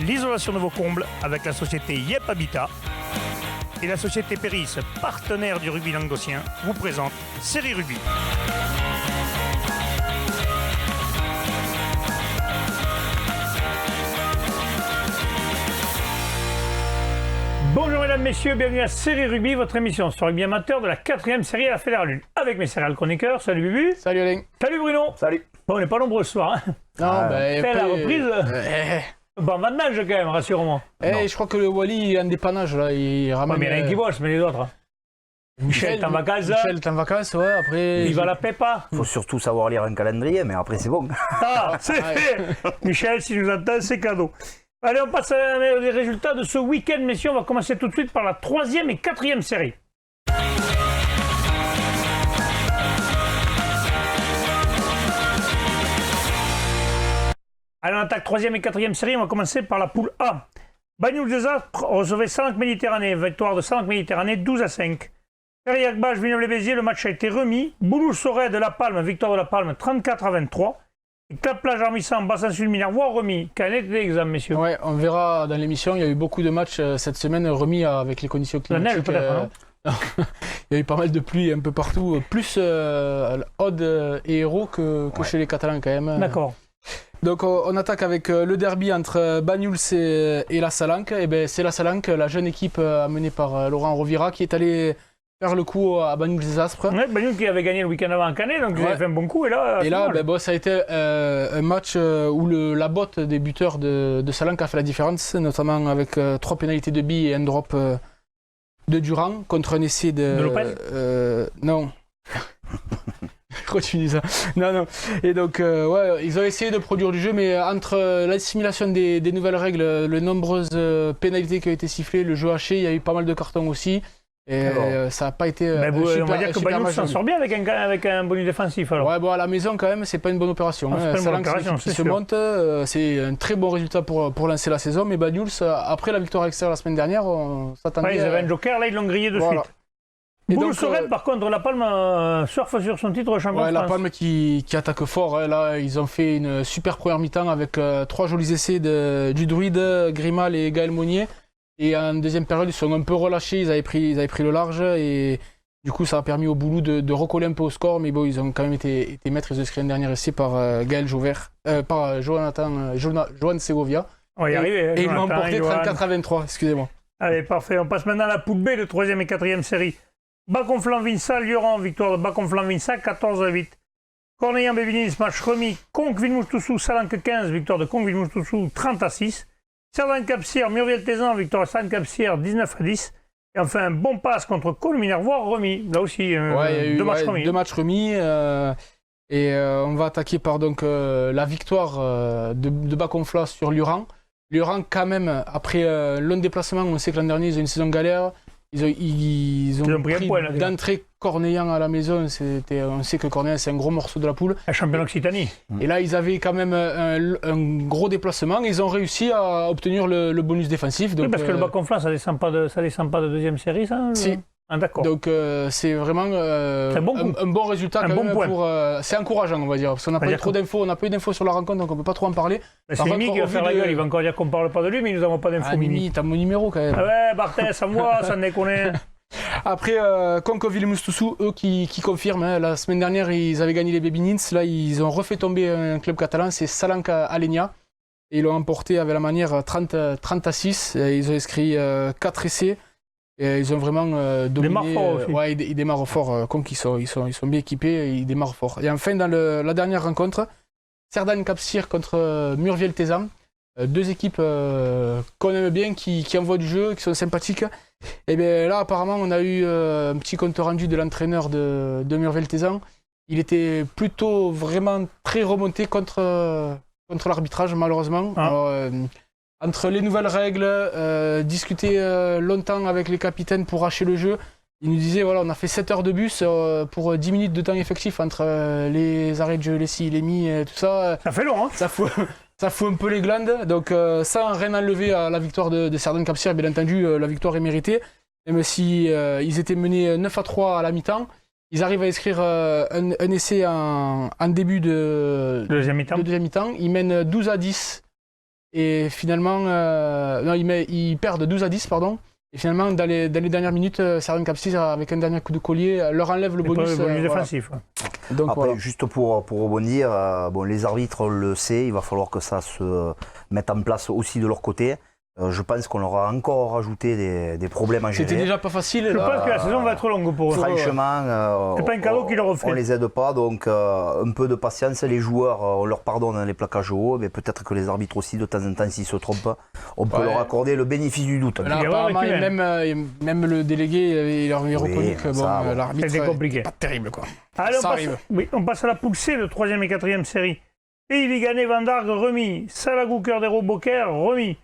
l'isolation de vos combles avec la société Yep Habitat. Et la société Péris, partenaire du rugby languedocien, vous présente Série Rugby. Bonjour mesdames, messieurs, bienvenue à Série Rugby, votre émission sur rugby amateur de la 4e série à la Fédérale 1. Avec mes céréales chroniqueurs, salut Bubu. Salut Alain. Salut Bruno. Salut. Bon, on n'est pas nombreux ce soir. Hein. Non, C'est la reprise. Bon, maintenant quand même, rassure-moi. Je crois que le Wally est en dépannage là, il ramène. Mais il y en a un qui bosse, mais les autres. Michel est en vacances. Michel est en vacances, ouais, après. Il va la pépa. Faut surtout savoir lire un calendrier, mais après c'est bon. Ah, c'est fait. Michel, si nous entend, c'est cadeau. Allez, on passe aux résultats de ce week-end, messieurs. On va commencer tout de suite par la 3e et 4e série. Allez, on attaque 3e et 4e série. On va commencer par la poule A. Bagnoul des Aspres recevait Salanque Méditerranée. Victoire de Salanque Méditerranée, 12-5. Ferriac-Bache, Villeneuve-les-Béziers, le match a été remis. Bouloux-Soret de La Palme, victoire de La Palme, 34-23. Et Cap-Plage Armissant, Bassin-Sud-Minervois remis. Quel est l'examen, messieurs? Ouais, on verra dans l'émission. Il y a eu beaucoup de matchs cette semaine remis avec les conditions climatiques. La neige peut-être, non? Il y a eu pas mal de pluie un peu partout. Plus Aude et Hérault que chez les Catalans quand même. D'accord. Donc on attaque avec le derby entre Banyuls et la Salanque. Et ben c'est la Salanque, la jeune équipe amenée par Laurent Rovira, qui est allée faire le coup à Bagnoul des Aspres. Ouais, Bagnoul qui avait gagné le week-end avant en Canet, donc il avait fait un bon coup. Et là, ça a été un match où la botte des buteurs de Salanque a fait la différence, notamment avec 3 pénalités de billes et un drop de Durand contre un essai de Lopez. Non. Continue ça. Non. Et donc, ils ont essayé de produire du jeu, mais entre l'assimilation des nouvelles règles, les nombreuses pénalités qui ont été sifflées, le jeu haché, il y a eu pas mal de cartons aussi. Et ça n'a pas été. On va dire que Bagnoul s'en sort bien avec un bonus défensif. Alors. Ouais, bon, à la maison, quand même, c'est pas une bonne opération. Se monte, c'est un très bon résultat pour lancer la saison. Mais Bagnoul, après la victoire extérieure la semaine dernière, on s'attendait. Ouais, ils avaient un joker, là, ils l'ont grillé de suite. Bouloux-Soret, par contre, La Palme surfe sur son titre champion de France. La Palme qui attaque fort. Hein. Là, ils ont fait une super première mi-temps avec 3 jolis essais du Druide, Grimal et Gaël Monnier. Et en deuxième période, ils sont un peu relâchés, ils avaient pris le large et du coup ça a permis au Boulou de recoller un peu au score, mais bon, ils ont quand même été maîtres, ils ont inscrit un dernier essai par Gaël Jouvert, par Johan Segovia. On va y arriver. Et ils l'ont emporté 34-23, excusez-moi. Allez, parfait, on passe maintenant à la poule B de 3e et 4e série. Bas-Conflans-Vinça, Lioran, victoire de Bas-Conflans-Vinça, 14-8. Cornillan-Bévinins, match remis. Conques-Villemoustousou, Salanque 15, victoire de Conques-Villemoustousou, 30-6. Cerdagne-Cap-Sierre, Murviel-Tézan, victoire à Cerdagne-Cap-Sierre, 19-10. Et enfin, un bon passe contre Col-Minervois, remis. Là aussi, deux matchs remis. 2 matchs remis. On va attaquer par donc, la victoire de Bas-Conflans sur Lioran. Lioran, quand même, après long déplacement, on sait que l'an dernier, ils ont une saison galère. Ils ont pris d'entrée Cornillan à la maison. On sait que Cornillan, c'est un gros morceau de la poule. Un champion d'Occitanie. Et là, ils avaient quand même un gros déplacement. Ils ont réussi à obtenir le bonus défensif. Donc, oui, parce que le Bas-Conflans, ça descend pas de deuxième série, ça? Si. Ah, d'accord. Donc, c'est vraiment un bon résultat. C'est encourageant, on va dire. Parce qu'on n'a pas eu trop d'infos. On n'a pas eu d'infos sur la rencontre, donc on ne peut pas trop en parler. C'est Mimi qui va faire la gueule. Il va encore dire qu'on ne parle pas de lui, mais nous n'avons pas d'infos. Mimi, t'as mon numéro quand même. Ah ouais, Barthès, à moi, ça ne déconne. Après, Conques-Villemoustousou, eux qui confirment. Hein, la semaine dernière, ils avaient gagné les Bévinins. Là, ils ont refait tomber un club catalan. C'est Salanque Alenia. Et ils l'ont emporté avec la manière 30-6. Ils ont inscrit 4 essais. Et ils ont vraiment dominé. Ils démarrent fort. Comme ils sont bien équipés, ils démarrent fort. Et enfin, dans la dernière rencontre, Cerdagne-Cap-Sierre contre Murviel-Tézan. 2 équipes qu'on aime bien, qui envoient du jeu, qui sont sympathiques. Et bien là, apparemment, on a eu un petit compte rendu de l'entraîneur de Murviel-Tézan. Il était plutôt vraiment très remonté contre l'arbitrage, malheureusement. Alors, entre les nouvelles règles, discuter longtemps avec les capitaines pour hacher le jeu, il nous disait voilà, on a fait 7 heures de bus pour 10 minutes de temps effectif entre les arrêts de jeu, les si, les mi, tout ça. Ça fait long, hein? Ça fout un peu les glandes. Donc, sans rien enlever à la victoire de Cerdagne-Cap-Sierre, bien entendu, la victoire est méritée. Même si ils étaient menés 9-3 à la mi-temps, ils arrivent à inscrire un essai en début de deuxième mi-temps. Ils mènent 12-10. Et finalement, non, ils perdent 12-10, pardon. Et finalement, dans les dernières minutes, Servent Capsis, avec un dernier coup de collier, leur enlève le bonus. Défensif. Voilà. Donc, Après, voilà. juste pour rebondir, bon, les arbitres, on le sait, il va falloir que ça se mette en place aussi de leur côté. Je pense qu'on leur a encore rajouté des problèmes à gérer. C'était déjà pas facile. Je pense que la saison va être longue pour eux. Franchement, c'est pas un cadeau qu'ils leur offrent. On les aide pas, donc un peu de patience. Les joueurs, on leur pardonne les plaquages hauts, mais peut-être que les arbitres aussi, de temps en temps, s'ils se trompent, on peut leur accorder le bénéfice du doute. Là, apparemment, même le délégué, il leur a reconnu que l'arbitre c'était compliqué. pas terrible, quoi. Allez, Ça arrive. On passe à la poule C de 3e et 4e série. Pays Viganais, Vendargue, remis. Salagou, Cœur d'Hérault, Beaucaire, remis.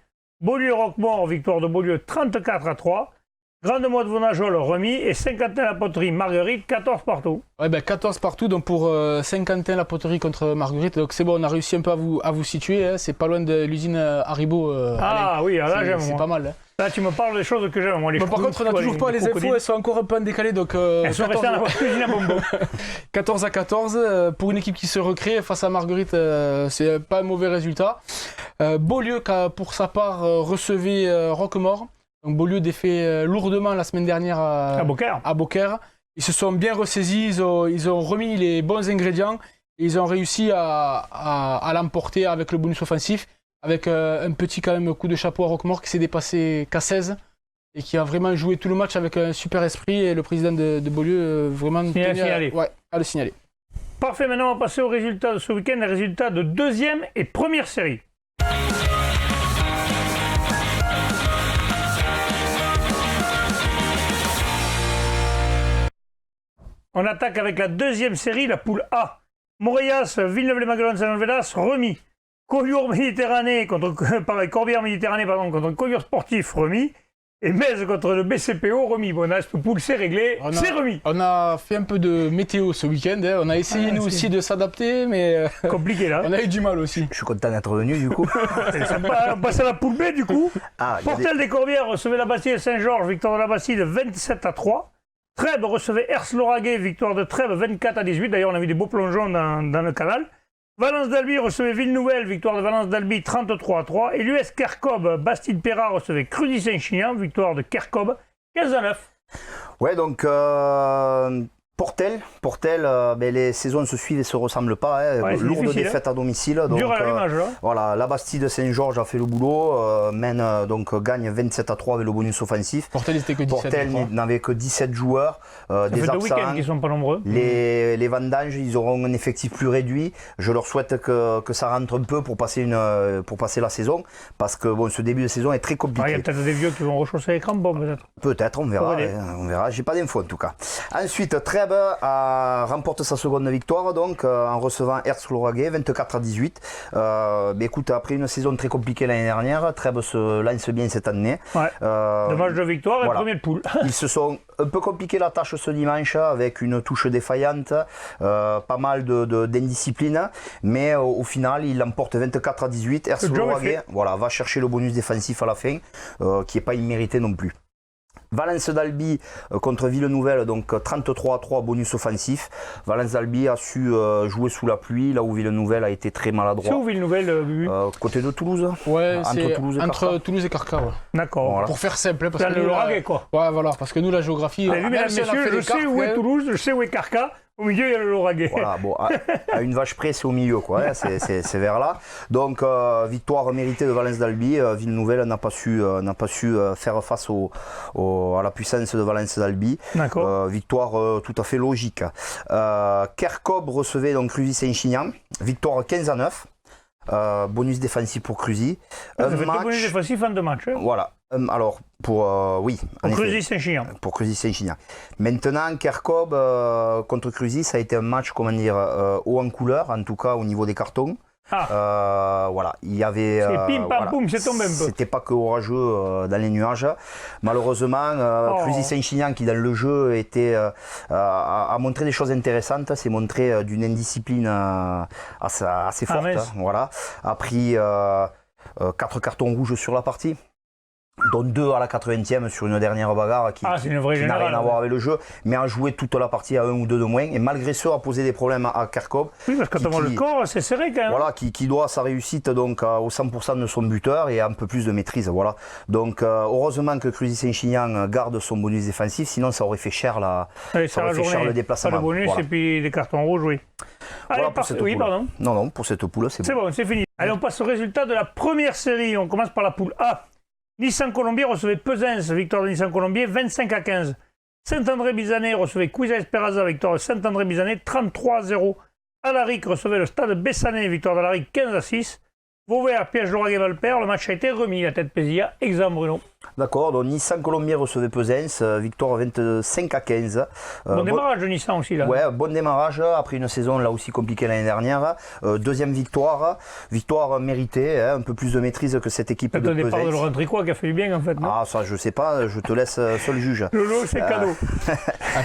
Beaulieu-Roquemort, victoire de Beaulieu 34-3. Grande-Motte de Vonajol, remis. Et Saint-Quentin-la-Poterie, Marguerite, 14 partout. Ouais, 14 partout, donc pour Saint-Quentin-la-Poterie contre Marguerite. Donc c'est bon, on a réussi un peu à vous situer. Hein. C'est pas loin de l'usine Haribo. Oui, là j'aime. C'est pas mal. Hein. Là, tu me parles des choses que j'aime. Par contre, on n'a toujours pas les infos, elles sont encore un peu en décalé. Donc, elles sont restées dans la cuisine à bonbons. 14-14, pour une équipe qui se recrée face à Marguerite, c'est pas un mauvais résultat. Beaulieu, qui pour sa part recevait Roquemort. Donc Beaulieu défait lourdement la semaine dernière à Beaucaire. Ils se sont bien ressaisis, ils ont remis les bons ingrédients et ils ont réussi à l'emporter avec le bonus offensif, avec un petit quand même coup de chapeau à Roquemort qui s'est dépassé qu'à 16 et qui a vraiment joué tout le match avec un super esprit, et le président de Beaulieu vraiment tenait à le signaler. Parfait, maintenant on va passer aux résultats de ce week-end, les résultats de 2e et 1re série. On attaque avec la 2e série, la poule A. Montréas, Villeneuve-les-Maguelones, Saint-Olvedas, remis. Corbière Méditerranée contre Collioure Sportif, remis. Et Metz contre le BCPO, remis. Bon, là, cette poule, c'est réglé, c'est remis. On a fait un peu de météo ce week-end. Hein. On a essayé, nous aussi, de s'adapter, mais compliqué, là. On a eu du mal aussi. Je suis content d'être venu, du coup. C'est sympa. On passe à la poule B, du coup. Portel des Corbières recevait la Bastide Saint-Georges, victoire de la Bastide 27-3. Trèbes recevait Ers-Lauragais, victoire de Trèbes 24-18. D'ailleurs, on a vu des beaux plongeons dans le canal. Valence d'Albi recevait Ville-Nouvelle, victoire de Valence d'Albi 33-3. Et l'US Kercob, Bastide-Pérat recevait Cruzy-Saint-Chinian, victoire de Kercob 15-9. Ouais, donc Portel, les saisons se suivent et se ressemblent pas. Hein. Lourde défaite à domicile. Donc, dur à l'allumage. Voilà, la Bastide Saint-Georges a fait le boulot, gagne 27-3 avec le bonus offensif. Portel n'avait que 17 joueurs. Ça des fait 2 absents. week-ends qui sont pas nombreux. Les vendanges, ils auront un effectif plus réduit. Je leur souhaite que ça rentre un peu pour passer la saison, parce que ce début de saison est très compliqué. Il y a peut-être des vieux qui vont rechausser les crampons, peut-être. Peut-être, on verra. J'ai pas d'infos en tout cas. Ensuite, Trèbes remporte sa seconde victoire en recevant Ers-Lauragais 24-18. Écoute, après une saison très compliquée l'année dernière, Trèbes se lance bien cette année. Dommage de victoire et premier de poule. Ils se sont un peu compliqué la tâche ce dimanche avec une touche défaillante, pas mal d'indiscipline, mais au final il l'emporte 24-18. Ers-Lauragais va chercher le bonus défensif à la fin, qui n'est pas immérité non plus. Valence d'Albi contre Ville-Nouvelle, donc 33-3 bonus offensif. Valence d'Albi a su jouer sous la pluie, là où Ville-Nouvelle a été très maladroit. C'est où Ville-Nouvelle, côté de Toulouse. Ouais, entre Toulouse et Carca. Ouais. D'accord. Voilà. Pour faire simple. Parce que le Lauragais, quoi. Ouais, voilà, parce que nous, la géographie... Mesdames, messieurs, je sais où est Toulouse, je sais où est Carca. Au milieu, il y a le Lauragais. Voilà, à une vache près, c'est au milieu, quoi. Hein, c'est vers là. Donc, victoire méritée de Valence d'Albi. Ville-Nouvelle n'a pas su faire face à la puissance de Valence d'Albi. Victoire tout à fait logique. Kercob recevait donc Cruzy Saint-Chinian. Victoire 15-9. Bonus défensif pour Cruzy. Bonus défensif en 2 matchs. Hein. Voilà. Alors, pour Cruzy Saint-Chinian. Pour Cruzy Saint-Chinian. Maintenant, Kercob contre Cruzy, ça a été un match, haut en couleur, en tout cas au niveau des cartons. Il y avait. C'est pim pam poum, c'est tombé un peu. C'était pas que orageux dans les nuages. Malheureusement, Cruzy Saint-Chinian, qui dans le jeu a montré des choses intéressantes, s'est montré d'une indiscipline assez forte. A pris 4 cartons rouges sur la partie. dont 2 à la 80e sur une dernière bagarre qui n'a rien à voir avec le jeu, mais a joué toute la partie à 1 ou 2 de moins, et malgré ça a posé des problèmes à Kharkov. Oui, parce que quand on voit le corps, c'est serré quand même. Voilà, qui doit sa réussite donc au 100% de son buteur et à un peu plus de maîtrise. Voilà. Donc heureusement que Cruzy Saint-Chinian garde son bonus défensif, sinon ça aurait fait cher, le déplacement. Pas le bonus et puis les cartons rouges, oui. Allez, voilà pour cette poule. Pardon. Non, pour cette poule, c'est bon. C'est bon, c'est fini. Allez, on passe au résultat de la première série. On commence par la poule A. Nissan Colombier recevait Pesens, victoire de Nissan Colombier, 25-15. Saint-André-Bizanet recevait Cuisa Esperanza, victoire de Saint-André-Bizanet, 33-0. Alaric recevait le Stade Bessanais, victoire d'Alaric, 15-6. Vauvert, Piège Lauragais-Valper, le match a été remis, la tête Pézilla, exemple Bruno. D'accord, donc Nissan Colombier recevait Pesens, victoire 25-15. Bon démarrage de Nissan aussi là. Ouais, bon démarrage, après une saison là aussi compliquée l'année dernière. Deuxième victoire méritée, un peu plus de maîtrise que cette équipe de Pesens. Le départ de Laurent Tricot qui a fait du bien en fait, non? Ah ça je sais pas, je te laisse seul juge. Lolo, c'est cadeau.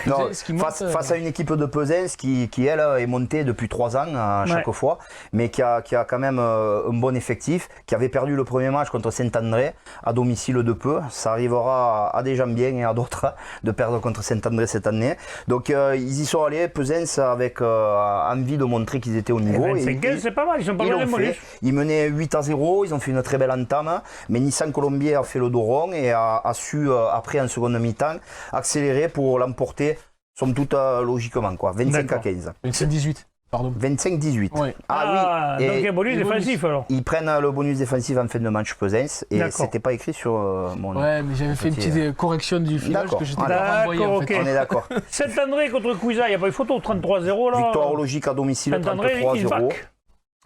Non, face à une équipe de Pesens qui elle est montée depuis 3 ans à chaque fois, mais qui a quand même un bon effectif, qui avait perdu le premier match contre Saint-André à domicile de peu. Ça arrivera à des gens bien et à d'autres de perdre contre Saint-André cette année. Donc ils y sont allés, Pesens, avec envie de montrer qu'ils étaient au niveau. 25-15, c'est pas mal, ils sont pas mal les bonus. Ils menaient 8-0, ils ont fait une très belle entame, mais Nissan Colombier a fait le dos rond et a su, après en seconde mi-temps, accélérer pour l'emporter, somme toute logiquement, 25-15. 25-18. Pardon. 25-18. Ouais. Ah oui. Donc il y a bonus défensif alors. Ils prennent le bonus défensif en fin de match Pesens et c'était pas écrit sur mon. Ouais, mais j'avais fait une petite correction du filage que j'étais pas renvoyé en fait. On est d'accord. Saint-André contre Cuisa, il n'y a pas eu photo, 33-0 là. Victoire logique à domicile, 33-0.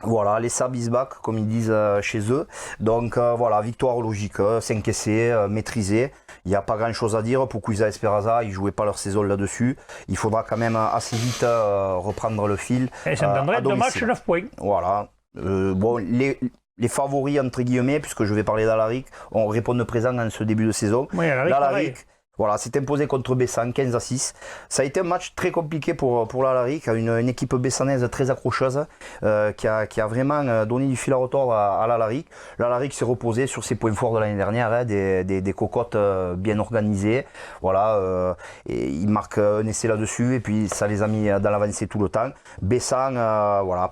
Voilà, les Sabisback, comme ils disent chez eux. Donc voilà, victoire logique, 5 essais, maîtrisé. Il n'y a pas grand chose à dire pour Cuisa Esperanza, ils ne jouaient pas leur saison là-dessus. Il faudra quand même assez vite reprendre le fil. Et Saint-André, 2 matchs, 9 points. Voilà. Bon, les favoris, entre guillemets, puisque je vais parler d'Alaric, on répond présent en ce début de saison. Oui, Alaric, voilà, s'est imposé contre Bessan, 15-6. Ça a été un match très compliqué pour l'Alaric, une équipe bessanaise très accrocheuse qui a vraiment donné du fil à retordre à l'Alaric. L'Alaric s'est reposé sur ses points forts de l'année dernière, des cocottes bien organisées. Voilà, et il marque un essai là-dessus et puis ça les a mis dans l'avancée tout le temps. Bessan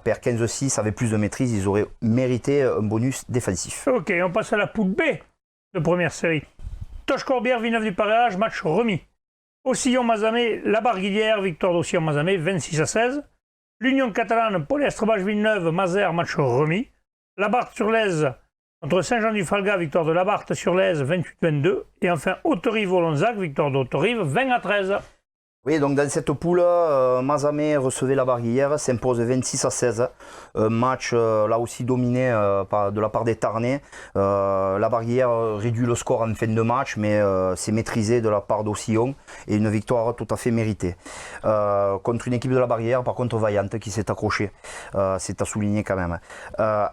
perd 15-6 avec plus de maîtrise, ils auraient mérité un bonus défensif. Ok, on passe à la poule B de première série. Toche-Corbière, Villeneuve du Pareage, match remis. Ocillon-Mazamet, La Barguillière, victoire d'Ocillon-Mazamet, 26-16. L'Union catalane, Polyestre-Bâche-Villeneuve, Mazères, match remis. Labarthe-sur-Lèze, contre Saint-Jean-du-Falga, victoire de Labarthe-sur-Lèze, 28-22. Et enfin, Autorive-Olonzac, victoire d'Autorive, 20-13. Oui, donc dans cette poule, Mazamet recevait La Barguillière, s'impose 26-16. Match là aussi dominé de la part des Tarnais. La Barguillière réduit le score en fin de match, mais c'est maîtrisé de la part d'Ocillon et une victoire tout à fait méritée. Contre une équipe de La Barguillière, par contre vaillante, qui s'est accrochée. C'est à souligner quand même.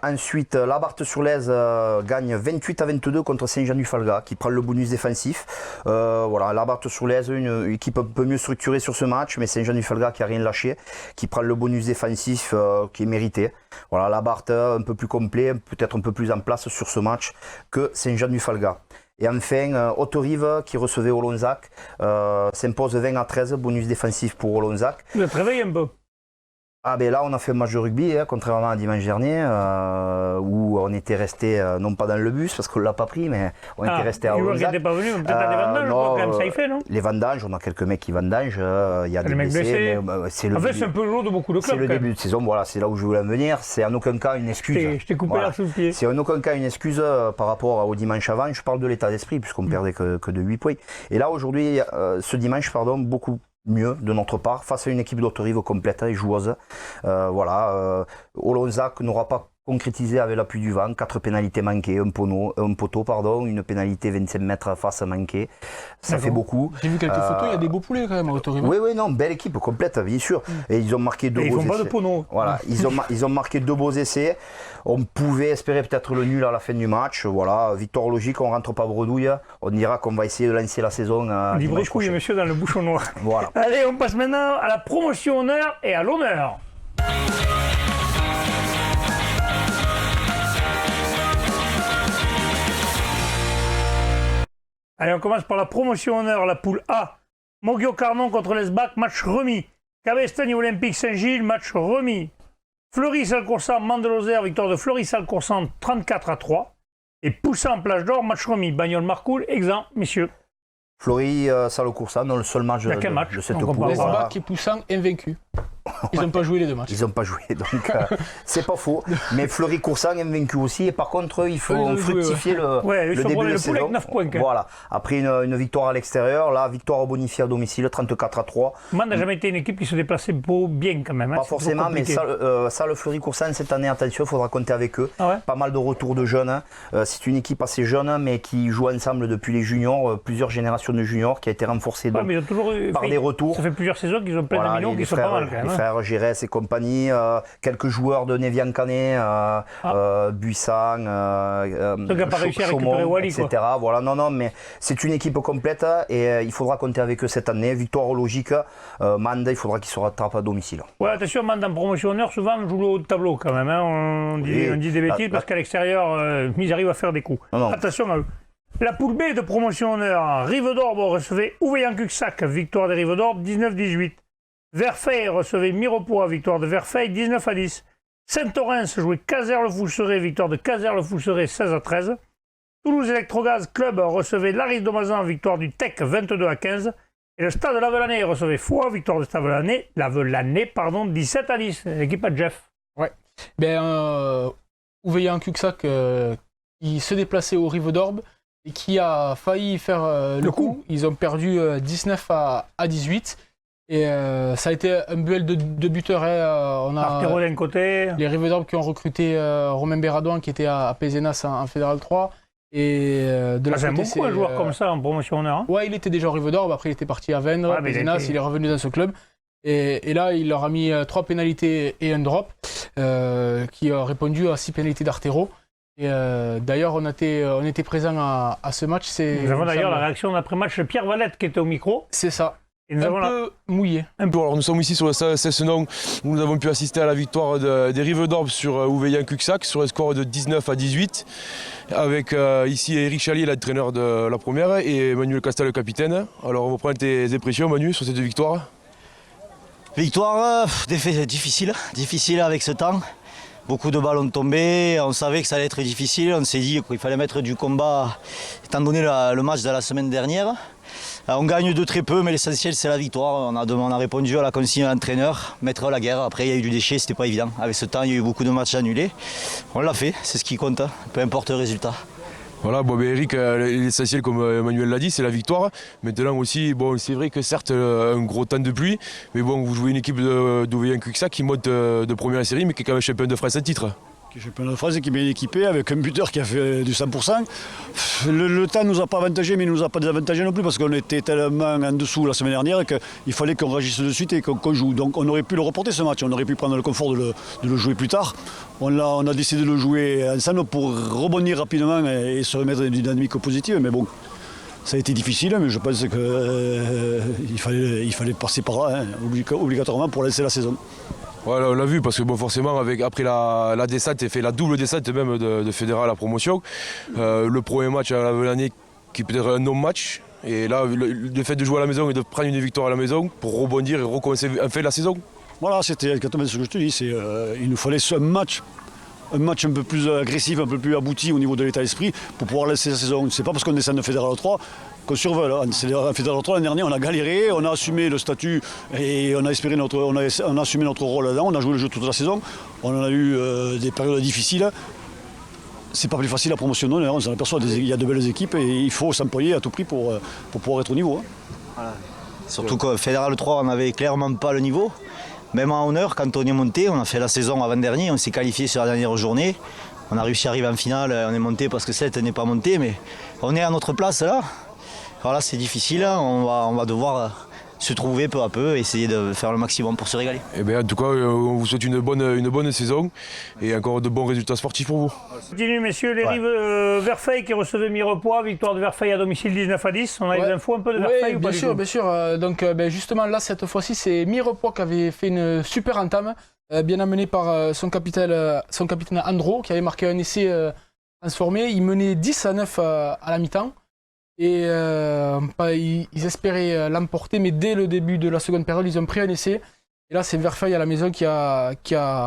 Ensuite, Labarthe-sur-Lèze gagne 28-22 contre Saint-Jean-du-Falga, qui prend le bonus défensif. Voilà, Labarthe-sur-Lèze, une équipe un peu mieux structurée sur ce match, mais Saint-Jean-du-Falga qui a rien lâché, qui prend le bonus défensif qui est mérité. Voilà, Labarthe un peu plus complet, peut-être un peu plus en place sur ce match que Saint-Jean-du-Falga. Et enfin, Autorive qui recevait Olonzac s'impose 20-13, bonus défensif pour Olonzac. Vous êtes réveillé un peu? Ah ben là on a fait un match de rugby, contrairement à dimanche dernier, où on était resté, non pas dans le bus parce qu'on ne l'a pas pris, mais on était resté à Olonzac. Ils n'étaient pas venus, peut-être à des vendanges, quand même, ça y fait, non? Les vendanges, on a quelques mecs qui vendangent, il y a des blessés. C'est le en fait, c'est un peu lourd de beaucoup de clubs. C'est le début de saison, voilà, c'est là où je voulais en venir. C'est en aucun cas une excuse. Je t'ai coupé l'air sous le pied. C'est en aucun cas une excuse par rapport au dimanche avant. Je parle de l'état d'esprit, puisqu'on perdait que de 8 points. Et là, aujourd'hui, ce dimanche, beaucoup mieux de notre part, face à une équipe d'Autorive complète et joueuse. Olonzac n'aura pas concrétisé avec l'appui du vent, 4 pénalités manquées, un poteau, une pénalité 25 mètres face manquée. Ça fait beaucoup. J'ai vu quelques photos, il y a des beaux poulets quand même à Autorive. Oui, non, belle équipe complète, bien sûr. Et ils ont marqué 2 beaux essais. Ils font pas de pono. Voilà, ils ont marqué 2 beaux essais. On pouvait espérer peut-être le nul à la fin du match. Voilà, victoire logique, on rentre pas bredouille. On dira qu'on va essayer de lancer la saison. Libre couille, monsieur, dans le bouchon noir. Voilà. Allez, on passe maintenant à la promotion honneur et à l'honneur. Allez, on commence par la promotion honneur, la poule A. Moggio Carnon contre l'Esbac, match remis. Cabestany Olympique Saint-Gilles, match remis. Fleury-Salcoursan, Mande-Lozère, victoire de Fleury-Salcoursan 34-3. Et Poussin, Plage d'Or, match remis. Bagnoles-Marcoul, exempt, messieurs. Fleury-Salcoursan, le seul match de cette poule. L'Esbac et Poussin invaincus. Ils n'ont pas joué les deux matchs. Ils n'ont pas joué, donc c'est pas faux. Mais Fleury-Coursan invaincu aussi. Et par contre, il faut fructifier le début de saison. 9 points, voilà. Après une victoire à l'extérieur, la victoire bonifiée à domicile, 34-3. Mande n'a jamais été une équipe qui se déplaçait bien quand même. Hein. Pas forcément, mais ça, le Fleury-Coursan, cette année, attention, il faudra compter avec eux. Ah ouais, pas mal de retours de jeunes. Hein. C'est une équipe assez jeune, mais qui joue ensemble depuis les juniors, plusieurs générations de juniors, qui a été renforcée donc, mais ils ont toujours par des retours. Ça fait plusieurs saisons qu'ils ont plein de millions qui sont pas mal quand même. Les frères Giresse et compagnie, quelques joueurs de Nevian Canet, Buissan, Chaumont, etc. Voilà, non, mais c'est une équipe complète et il faudra compter avec eux cette année. Victoire logique, Mande, il faudra qu'ils se rattrapent à domicile. Ouais, attention, Mande en promotion honneur, souvent on joue le haut de tableau quand même. Hein. On dit des bêtises parce qu'à l'extérieur, ils arrivent à faire des coups. Non. Attention à eux. La poule B de promotion honneur, Rive d'Orbe recevait Ouveillan-Cuxac, victoire des Rives d'Orbe 19-18. Verfeil recevait Mirepoix, victoire de Verfeil 19-10. Saint-Orens jouait Caser-le-Fousseret, victoire de Caser-le-Fousseret 16-13. Toulouse Electrogaz Club recevait Laris Domazan, victoire du TEC 22-15. Et le Stade Lavelanais recevait Foix, victoire du Stade Lavelanais 17-10. L'équipe à Jeff. Ouais. Ouveillan-Cuxac qui se déplaçait aux Rives d'Orbe et qui a failli faire le coup. Ils ont perdu 19-18. Et ça a été un duel de buteurs. On a Artero d'un côté. Les Rives d'Orbe qui ont recruté Romain Béradouin qui était à Pézenas en Fédéral 3. Et de la côté, beaucoup un joueur comme ça en promotion honneur. Hein. Ouais, il était déjà au Rive d'Orbe, après il était parti à Vendre, Pézenas, il est revenu dans ce club. Et là, il leur a mis 3 pénalités et un drop, qui a répondu à 6 pénalités d'Artero. Et d'ailleurs, on était présents à ce match. Nous avons d'ailleurs la réaction d'après-match de Pierre Valette qui était au micro. C'est ça. Et nous peu mouillé. Alors nous sommes ici sur le stade Cessenon où nous avons pu assister à la victoire des Rives d'Orbe sur Ouveillan-Cuxac sur un score de 19-18 avec ici Eric Chalier, l'entraîneur de la première, et Emmanuel Castal, le capitaine. Alors on va prendre tes impressions, Manu, sur cette victoire. Victoire difficile avec ce temps. Beaucoup de balles ont tombé, on savait que ça allait être difficile, on s'est dit qu'il fallait mettre du combat étant donné le match de la semaine dernière. On gagne de très peu, mais l'essentiel c'est la victoire. On a répondu à la consigne de l'entraîneur, mettre la guerre. Après il y a eu du déchet, c'était pas évident. Avec ce temps, il y a eu beaucoup de matchs annulés. On l'a fait, c'est ce qui compte, peu importe le résultat. Voilà, Eric, l'essentiel comme Emmanuel l'a dit, c'est la victoire. Maintenant aussi, c'est vrai que certes un gros temps de pluie, mais vous jouez une équipe d'Ouveillan-Cuxac qui monte de première série, mais qui est quand même champion de France à titre. Qui est champion de France et qui est bien équipé avec un buteur qui a fait du 100%. Le temps ne nous a pas avantagé, mais il ne nous a pas désavantagé non plus parce qu'on était tellement en dessous la semaine dernière qu'il fallait qu'on réagisse de suite et qu'on joue. Donc on aurait pu le reporter ce match, on aurait pu prendre le confort de le jouer plus tard. On a décidé de le jouer ensemble pour rebondir rapidement et se remettre dans une dynamique positive. Mais bon, ça a été difficile, mais je pense qu'il fallait passer par là, obligatoirement pour lancer la saison. Voilà, on l'a vu parce que forcément après la descente et fait la double descente même de Fédéral à promotion, le premier match à l'année qui est peut-être un non-match, et là le fait de jouer à la maison et de prendre une victoire à la maison pour rebondir et recommencer enfin la saison. Voilà, c'était exactement ce que je te dis, il nous fallait un match un peu plus agressif, un peu plus abouti au niveau de l'état d'esprit pour pouvoir lancer la saison. C'est pas parce qu'on descend de Fédéral 3 qu'on survole. En Fédéral 3 l'année dernière, on a galéré, on a assumé le statut et on a assumé notre rôle là-dedans. On a joué le jeu toute la saison. On en a eu des périodes difficiles. C'est pas plus facile à promotionner, on s'en aperçoit, il y a de belles équipes et il faut s'employer à tout prix pour pouvoir être au niveau. Hein. Voilà. Surtout que Fédéral 3, on n'avait clairement pas le niveau. Même en honneur, quand on est monté, on a fait la saison avant-dernier, on s'est qualifié sur la dernière journée. On a réussi à arriver en finale, on est monté parce que 7 n'est pas monté, mais on est à notre place là. Voilà, c'est difficile, on va devoir se trouver peu à peu, essayer de faire le maximum pour se régaler. Et bien, en tout cas, on vous souhaite une bonne saison et encore de bons résultats sportifs pour vous. Continue, messieurs, les Rives Verfeil qui recevait Mirepoix, victoire de Verfeil à domicile 19-10. On a des infos un peu de Verfeil ou pas? Bien sûr. Donc, justement, là, cette fois-ci, c'est Mirepoix qui avait fait une super entame, bien amenée par son capitaine Andro, qui avait marqué un essai transformé. Il menait 10-9 à la mi-temps. Et ils espéraient l'emporter, mais dès le début de la seconde période, ils ont pris un essai. Et là, c'est Verfeuille à la maison qui a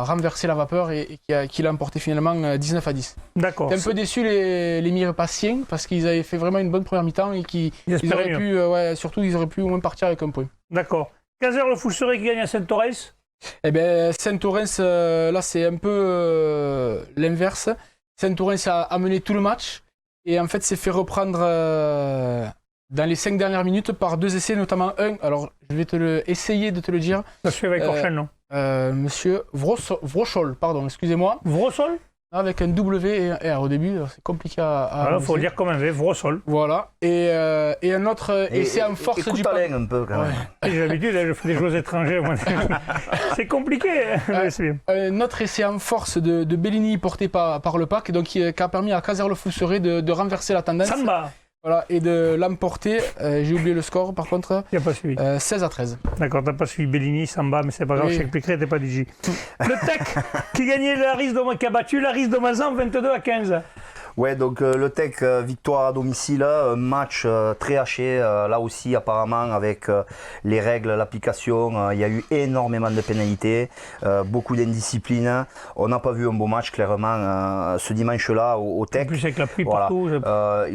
renversé la vapeur et qui l'a emporté finalement 19-10. D'accord. J'étais un peu déçu les Mirepassiens parce qu'ils avaient fait vraiment une bonne première mi-temps et qu'ils auraient pu, surtout ils auraient pu au moins partir avec un point. D'accord. 15h, le Fousseray qui gagne à Saint-Orens. Eh bien, Saint-Orens, là, c'est un peu l'inverse. Saint-Orens a mené tout le match et en fait s'est fait reprendre dans les 5 dernières minutes par 2 essais, notamment un. Alors, je vais essayer de te le dire. Monsieur avec Orchel, non Monsieur Vrochol, pardon, excusez-moi. Vrochol Avec un W et un R au début, c'est compliqué à il faut dire comme un V, Vrochol. Voilà. Et un autre essai en force écoute du Alain un peu quand même. J'ai l'habitude, je fais des joueurs étrangers. C'est compliqué. C'est bien. Un autre essai en force de Bellini porté par le pack, donc qui a permis à Caser-le-Fousseray de renverser la tendance. Samba. Voilà, et de l'emporter. J'ai oublié le score par contre. Tu n'as pas suivi. 16-13. D'accord, tu n'as pas suivi Bellini, Samba, mais c'est pas grave, Oui. je t'expliquerai, t'es pas DJ. Le Tech qui gagnait qui a battu l'Aris de Mazan 22-15. Ouais, donc le Tech, victoire à domicile, un match très haché, là aussi apparemment avec les règles, l'application, il y a eu énormément de pénalités, beaucoup d'indiscipline. On n'a pas vu un beau match clairement ce dimanche-là au Tech. En plus avec la pluie Voilà. partout.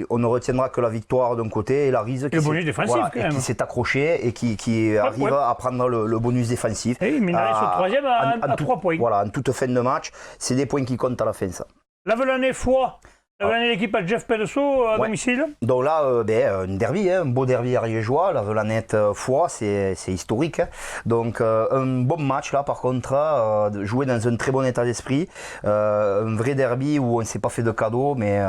On ne retiendra que la victoire d'un côté et la Rise Le bonus défensif, quand même. qui s'est accroché et qui Pas de arrive problème. à prendre le bonus défensif. Et Minaris au troisième à 3 points. Voilà, en toute fin de match, c'est des points qui comptent à la fin ça. La Velanais Foix. La Velanais, l'équipe à Jeff Pellesso à Ouais. domicile. Donc là, un derby, un beau derby ariégeois, la Velanette Foix, c'est historique. Hein. Donc un bon match là par contre, joué dans un très bon état d'esprit. Un vrai derby où on ne s'est pas fait de cadeaux, mais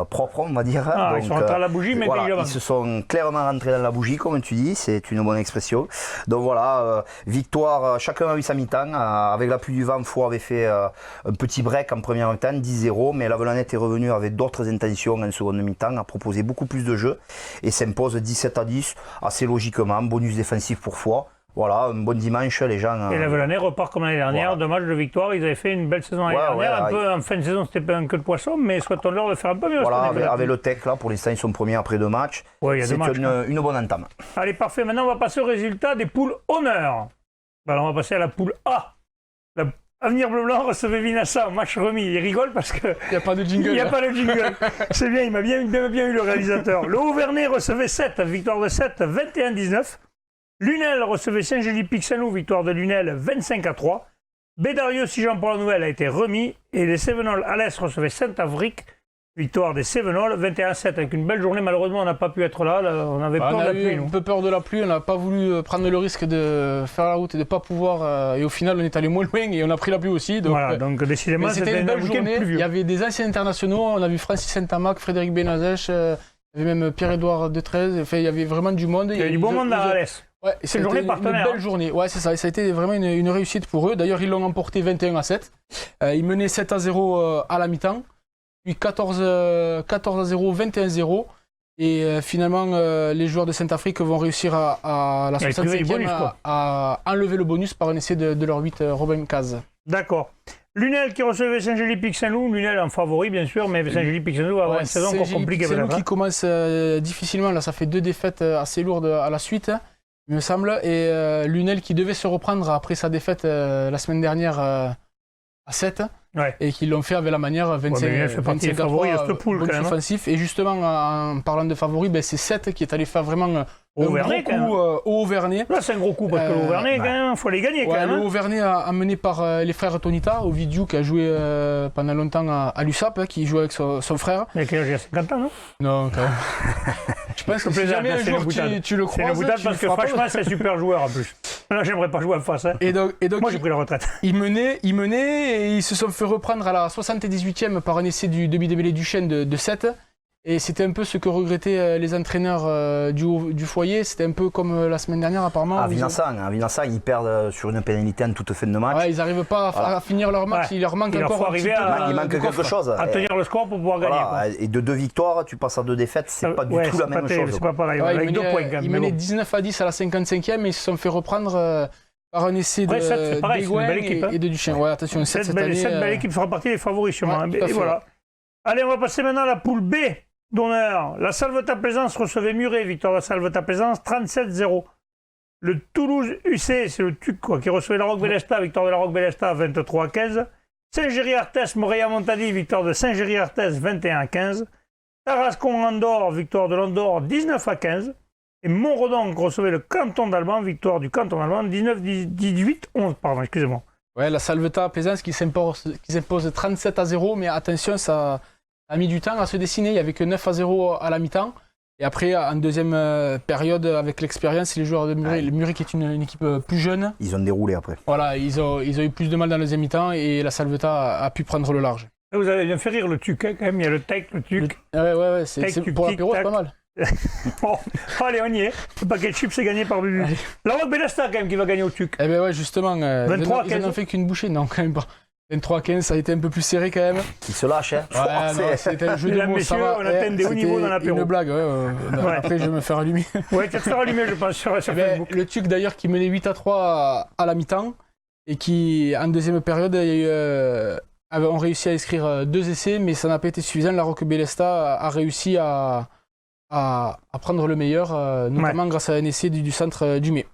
propre on va dire. Ah, Donc, ils sont rentrés à la bougie, mais voilà, intelligemment. ils se sont clairement rentrés dans la bougie, comme tu dis, c'est une bonne expression. Donc voilà, victoire, chacun a eu sa mi-temps. Avec la pluie du vent, Foix avait fait un petit break en première mi-temps, 10-0, mais la Velanette est revenue avec d'autres intentions en seconde mi-temps, a proposé beaucoup plus de jeux et s'impose 17-10, assez logiquement, bonus défensif pour Foix. Voilà, un bon dimanche, les gens... Et la Velanais repart comme l'année dernière, Voilà. 2 matchs de victoire. Ils avaient fait une belle saison l'année Ouais, dernière. ouais, Un peu en fin de saison, c'était pas un queue de poisson, mais souhaitons leur de faire un peu mieux. Voilà, cette année. avec le Tech, là, pour l'instant, ils sont premiers après 2 matchs. Ouais, il y a 2 C'est matchs. une bonne entame. Allez, parfait. Maintenant, on va passer au résultat des poules honneur. Alors, on va passer à la poule A. Avenir Bleu-Blanc recevait Vinassa en match remis. Il rigole parce que Il n'y a pas de jingle. il n'y a pas de jingle. C'est bien, il m'a bien eu le réalisateur. Le Haut-Vernay recevait 7, victoire de 7, 21-19. Lunel recevait Saint-Gély-Pixelou, victoire de Lunel, 25-3. Bédarieux, si Jean-Paul-Noël a été remis. Et les Cévenols Alès recevaient Saint-Avric, victoire des Cévenols, 21-7. Avec une belle journée, malheureusement, on n'a pas pu être là. On avait peur On de a la eu pluie, un nous. peu peur de la pluie, on n'a pas voulu prendre le risque de faire la route et de ne pas pouvoir. Et au final, on est allé moins loin et on a pris la pluie aussi. Donc, Voilà, donc décidément, mais c'était c'était une un belle week-end journée. Il pluvieux. y avait des anciens internationaux, on a vu Francis Saint-Amac, Frédéric Benazèche, il y avait même Pierre-Édouard Detrez. Enfin, il y avait vraiment du monde. Il y a eu du bon monde à Alès. Ouais, C'est une journée partenaire, Une belle journée, ouais, c'est ça. Ça a été vraiment une réussite pour eux. D'ailleurs, ils l'ont emporté 21-7. Ils menaient 7-0 à la mi-temps, puis 14-0, 21-0. Et finalement, les joueurs de Saint-Afrique vont réussir à la Ouais, 65e bonus, quoi. à enlever le bonus par un essai de leur 8, Robin Caz. D'accord. Lunel qui recevait Saint-Gély-Pixelou. Lunel en favori, bien sûr, mais Saint-Gély-Pixelou va avoir une saison encore compliquée. C'est nous peut-être, qui hein. commence difficilement. Là, ça fait 2 défaites assez lourdes à la suite, il me semble. Et Lunel qui devait se reprendre après sa défaite la semaine dernière à 7. Ouais. Et qui l'ont fait avec la manière 25, mais Lunel fait partie des 25 à favoris 3, de cette poule, bonus quand même, hein. offensif. Et justement, en parlant de favoris, c'est 7 qui est allé faire vraiment Au un Haut-Vernay, gros quand même. coup au Haut-Vernay. Là, c'est un gros coup parce que l'Auvergnat, quand même, il faut les gagner. Quand Ouais, même, le hein. Haut-Vernay amené par les frères Tonita, Ovidiu qui a joué pendant longtemps à l'USAP, qui jouait avec son frère. Il y a quel âge? Il y a 50 ans, non? Non, quand même. Je pense que si jamais un c'est jour une boutade. tu le C'est une croises, boutade tu parce que le frappes. franchement, c'est un super joueur en plus. Là, j'aimerais pas jouer en face. Hein. Et donc Moi, j'ai pris la retraite. ils menaient et ils se sont fait reprendre à la 78e par un essai du demi-démêlé Duchesne de 7. Et c'était un peu ce que regrettaient les entraîneurs du foyer. C'était un peu comme la semaine dernière, apparemment. À Vinassan, ils perdent sur une pénalité en toute fin de match. Ouais, ils n'arrivent pas à finir leur match. Ouais. Il leur manque Il leur encore faut un petit arriver peu Il manque de quelque coffre. chose. À tenir le score pour pouvoir gagner. Voilà, Quoi. et de 2 victoires, tu passes à 2 défaites, c'est pas du Ouais, tout la c'est même pas terrible, chose. C'est pas pareil. Ouais, Avec 2 points quand même. ils mais menaient bon. 19-10 à la 55e et ils se sont fait reprendre par un essai Ouais, Seth, c'est pareil, c'est une d'Egouin belle équipe, hein. et de Duchesne. Ouais, attention, Seth, cette année. Cette belle équipe fera partie des favoris sûrement. Ouais, tout à Et fait. voilà. Allez, on va passer maintenant à la poule B. d'honneur. La Salvetat Plaisance recevait Muret, victoire de la Salvetat Plaisance, 37-0. Le Toulouse UC, c'est le TUC qui recevait la Roque Bélesta, victoire de la Roque Bélesta, 23-15. Saint-Géry-Arthès, Montréal-Montady, victoire de Saint-Géry-Arthès, 21-15. Tarascon-Andorre, victoire de l'Andorre, 19-15. Et Montredon recevait le Canton d'Alban, victoire du Canton d'Alban, 18-11, pardon, excusez-moi. Ouais, la Salvetat Plaisance qui s'impose 37-0, mais attention, ça a mis du temps à se dessiner. Il n'y avait que 9-0 à la mi-temps. Et après, en deuxième période, avec l'expérience, les joueurs de Muret, le Muret qui est une équipe plus jeune. Ils ont déroulé après. Voilà, ils ont eu plus de mal dans le deuxième mi-temps et la Salvetat a pu prendre le large. Vous avez bien fait rire le TUC, hein, quand même. Il y a le tech, le TUC. Ouais, c'est pour l'apéro, c'est pas mal. Bon, allez, on y est. Le paquet de chips, c'est gagné par Bubu. Allez. La Roque Bélesta, quand même, qui va gagner au TUC. Eh ben ouais, justement. 23-15. Ils n'ont fait qu'une bouchée, non, quand même pas. 23-15, ça a été un peu plus serré quand même. Ils se lâchent, hein. Ouais, non, c'était un jeu de Mesdames, mots, ça messieurs, va. on atteint des hauts niveaux dans l'apéro. Une blague, ouais. Après, je vais me faire allumer. Ouais, tu vas te faire allumer, je pense, sur Facebook. Le TUC d'ailleurs qui menait 8-3 à la mi-temps et qui, en deuxième période, ont réussi à inscrire 2 essais, mais ça n'a pas été suffisant. La Roque Bélesta a réussi à prendre le meilleur, notamment grâce à un essai du centre du Mai.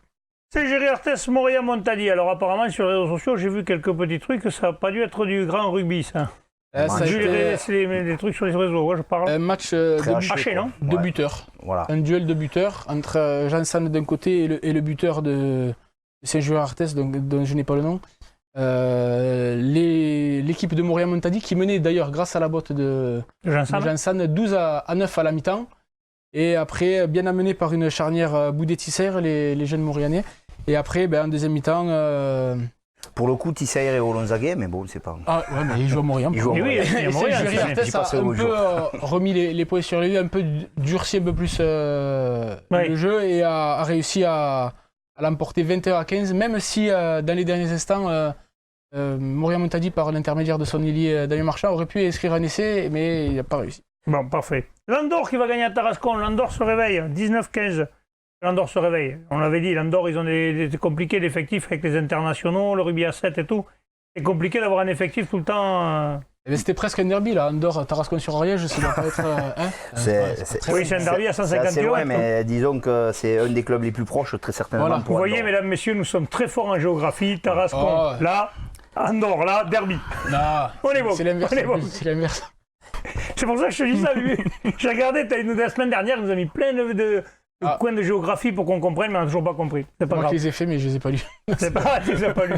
Saint-Géry-Arthès, Montréal-Montady. Alors apparemment, sur les réseaux sociaux, j'ai vu quelques petits trucs, ça n'a pas dû être du grand rugby, ça. Ça a J'ai été vu les trucs sur les réseaux, ouais, je parle. un match haché, non de buteurs. Voilà. Un duel de buteurs entre Jean-San d'un côté et le buteur de Saint-Géry-Arthès, dont je n'ai pas le nom. L'équipe de Montréal-Montady qui menait d'ailleurs grâce à la botte de Jean-San 12-9 à la mi-temps. Et après, bien amené par une charnière Boudet-Tisser, les jeunes Montréalais. Et après, en deuxième mi-temps... Pour le coup, Tisser et Olonzaguet, mais bon, c'est pas... Ah ouais, mais ils jouent à Montréal. Ils jouent à Et oui, Montréal. et Montréal, Saint-Géry-Arthès a un peu remis les points sur les yeux, un peu durci un peu plus le jeu et a réussi à l'emporter 21-15, même si dans les derniers instants, Montréal-Montady, par l'intermédiaire de son ailier Damien Marchand, aurait pu inscrire un essai, mais il n'a pas réussi. Bon, parfait. L'Andorre qui va gagner à Tarascon. L'Andorre se réveille, 19-15. L'Andorre se réveille. On l'avait dit, l'Andorre, ils ont des compliqués d'effectifs avec les internationaux, le rugby à 7 et tout. C'est compliqué d'avoir un effectif tout le temps. C'était presque un derby, là. Andorre, Tarascon-sur-Ariège, ça doit pas être... Oui, c'est un derby à 150 C'est km. loin, mais disons que c'est un des clubs les plus proches, très certainement. Voilà. Vous voyez, mesdames, messieurs, nous sommes très forts en géographie. Tarascon, là. Andorre, là, derby. Non, On est bon. c'est l'inverse. On est bon. C'est l'inverse. C'est pour ça que je te dis ça, Bubu. J'ai regardé, la semaine dernière, il nous a mis plein de coins de géographie pour qu'on comprenne, mais on n'a toujours pas compris. C'est pas Moi grave. qui les ai fait, mais je les ai pas lus. C'est pas, tu les as pas lus.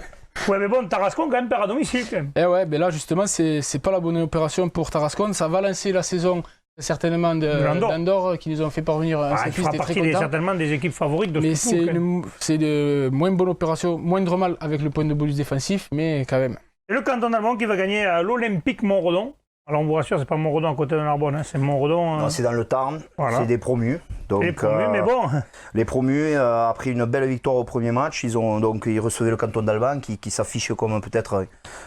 Ouais, mais bon, Tarascon, quand même, perd à domicile, quand même. Eh ouais, mais là, justement, c'est pas la bonne opération pour Tarascon. Ça va lancer la saison, certainement, d'Andorre, qui nous ont fait parvenir un Il service. fera partie certainement des équipes favorites de mais ce football. c'est de moins bonne opération, moindre mal avec le point de bonus défensif, mais quand même. Et le canton d'Allemand qui va gagner à l'Olympique Montredon. Alors on vous rassure, c'est pas Montredon à côté de Narbonne, hein, c'est Montredon. Non, c'est dans le Tarn, Voilà. c'est des promus. Donc, Les promus, mais bon. Les promus, après une belle victoire au premier match, ils recevaient le canton d'Alban qui s'affiche comme peut-être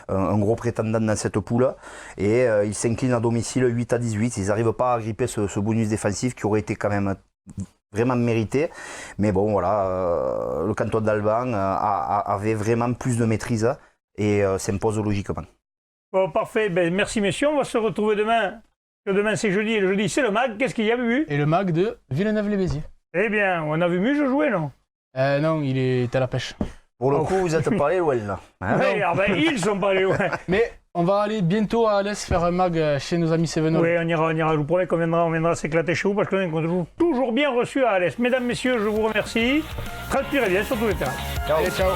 un gros prétendant dans cette poule. Et ils s'inclinent à domicile 8-18. Ils n'arrivent pas à gripper ce bonus défensif qui aurait été quand même vraiment mérité. Mais bon, voilà, le canton d'Alban avait vraiment plus de maîtrise et s'impose logiquement. Bon, parfait. Ben, merci, messieurs. On va se retrouver demain. Demain, c'est jeudi. Et le jeudi, c'est le MAG. Qu'est-ce qu'il y a, Bubu? Et le MAG de Villeneuve-les-Béziers. Eh bien, on a vu Muge jouer, non? Non, il est à la pêche. Pour le coup, vous n'êtes pas allé loin, là. Hein? Oui, ils sont pas allés loin. Mais on va aller bientôt à Alès faire un MAG chez nos amis Sevenol. Oui, on ira. Je vous promets qu'on viendra s'éclater chez vous parce qu'on est toujours bien reçus à Alès. Mesdames, messieurs, je vous remercie. Transpirez bien sur tous les terrains. Allez, ciao.